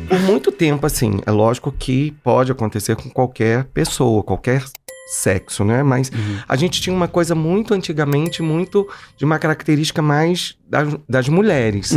por muito tempo, assim, é lógico que pode acontecer com qualquer pessoa, qualquer sexo, né? Mas a gente tinha uma coisa muito antigamente, muito de uma característica mais das mulheres.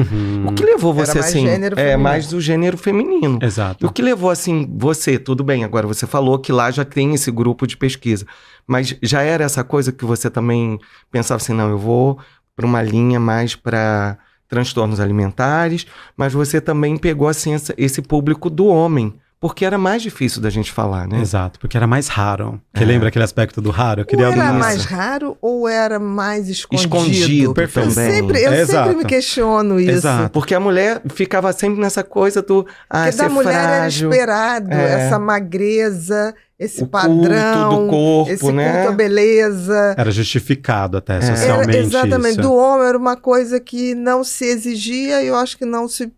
O que levou você, Era mais assim... gênero feminino. mais do gênero feminino. Exato. E o que levou, assim, você, tudo bem, agora você falou que lá já tem esse grupo de pesquisa, mas já era essa coisa que você também pensava assim, não, eu vou para uma linha mais para transtornos alimentares, mas você também pegou, assim, esse público do homem, porque era mais difícil da gente falar, né? Exato, porque era mais raro. Você lembra aquele aspecto do raro? Eu queria Ou era algo mais raro ou era mais escondido? Escondido Perfeito. também. Eu Exato. sempre me questiono isso. Exato. Porque a mulher ficava sempre nessa coisa do... Porque ser da mulher frágil, era esperado essa magreza, esse o padrão, culto do corpo, esse né? culto à beleza. Era justificado até socialmente. Exatamente. Isso. Do homem era uma coisa que não se exigia e eu acho que não se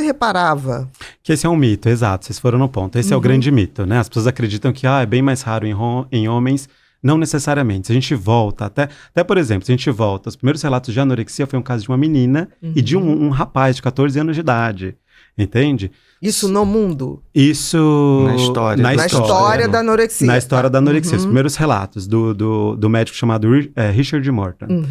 reparava. Que esse é um mito, exato. Vocês foram no ponto. Esse é o grande mito, né? As pessoas acreditam que é bem mais raro em homens. Não necessariamente. Se a gente volta, até por exemplo, se a gente volta, os primeiros relatos de anorexia foi um caso de uma menina e de um rapaz de 14 anos de idade. Entende? Isso no mundo? Isso... Na história. Na história da anorexia. Na história da anorexia. Os primeiros relatos do médico chamado Richard Morton.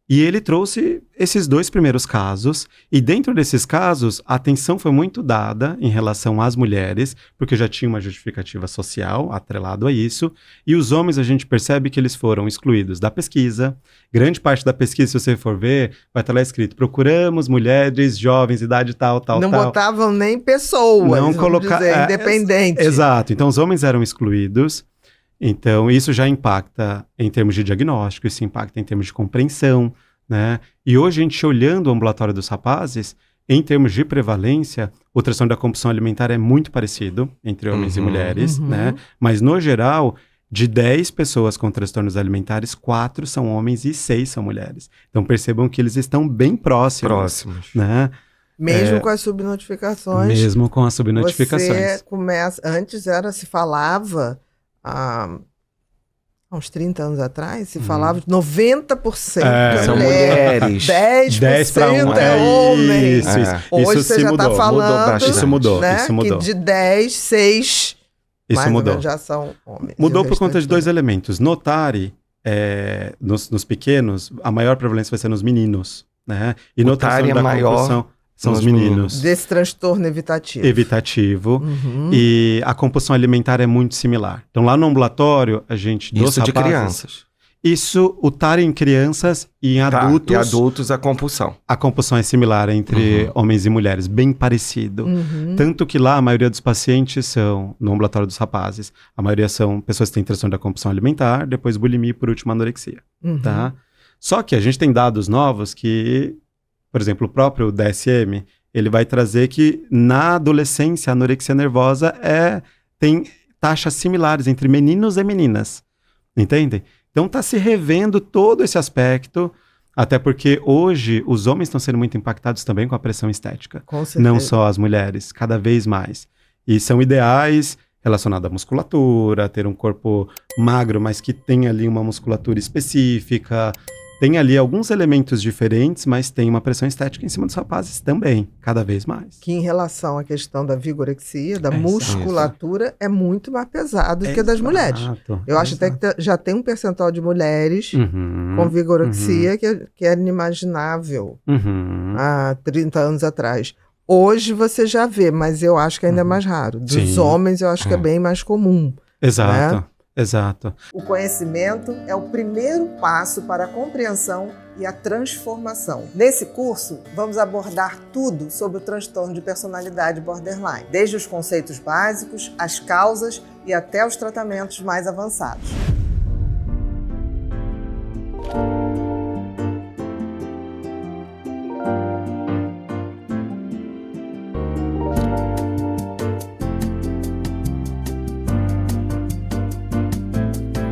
E ele trouxe esses 2 primeiros casos, e dentro desses casos, a atenção foi muito dada em relação às mulheres, porque já tinha uma justificativa social atrelado a isso, e os homens a gente percebe que eles foram excluídos da pesquisa. Grande parte da pesquisa, se você for ver, vai estar lá escrito, procuramos mulheres jovens, idade tal. Não botavam nem pessoas, não colocavam independente. Exato, então os homens eram excluídos. Então, isso já impacta em termos de diagnóstico, isso impacta em termos de compreensão, né? E hoje, a gente olhando o ambulatório dos rapazes, em termos de prevalência, o transtorno da compulsão alimentar é muito parecido entre homens e mulheres, né? Mas, no geral, de 10 pessoas com transtornos alimentares, 4 são homens e 6 são mulheres. Então, percebam que eles estão bem próximos. Né? Mesmo com as subnotificações. Mesmo com as subnotificações. Você começa... Antes se falava... Há uns 30 anos atrás, se falava de 90% são mulheres. 10% para 1 é homens. Hoje isso você já está falando, isso mudou, né, isso mudou. que de 10, 6 isso mudou. Já são homens. Mudou por conta de 2 elementos. No TARI, nos pequenos, a maior prevalência vai ser nos meninos. Né? E no TARI é maior... São os meninos. Desse transtorno evitativo. E a compulsão alimentar é muito similar. Então, lá no ambulatório, a gente... Isso de crianças. Isso, o TARI em crianças e em adultos... E adultos, a compulsão. A compulsão é similar entre homens e mulheres, bem parecido. Tanto que lá, a maioria dos pacientes são, no ambulatório dos rapazes, a maioria são pessoas que têm transtorno da compulsão alimentar, depois bulimia e, por último, anorexia. Tá? Só que a gente tem dados novos que... Por exemplo, o próprio DSM, ele vai trazer que na adolescência a anorexia nervosa tem taxas similares entre meninos e meninas, entendem? Então está se revendo todo esse aspecto, até porque hoje os homens estão sendo muito impactados também com a pressão estética. Com certeza. Não só as mulheres, cada vez mais. E são ideais relacionados à musculatura, ter um corpo magro, mas que tem ali uma musculatura específica. Tem ali alguns elementos diferentes, mas tem uma pressão estética em cima dos rapazes também, cada vez mais. Que em relação à questão da vigorexia, da musculatura, é muito mais pesado do que a das mulheres. Eu acho até que já tem um percentual de mulheres com vigorexia que era inimaginável há 30 anos atrás. Hoje você já vê, mas eu acho que ainda é mais raro. Dos homens eu acho que é bem mais comum. Exato. Né? Exato. O conhecimento é o primeiro passo para a compreensão e a transformação. Nesse curso, vamos abordar tudo sobre o transtorno de personalidade borderline, desde os conceitos básicos, as causas e até os tratamentos mais avançados.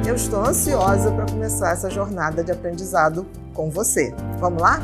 Eu estou ansiosa para começar essa jornada de aprendizado com você. Vamos lá?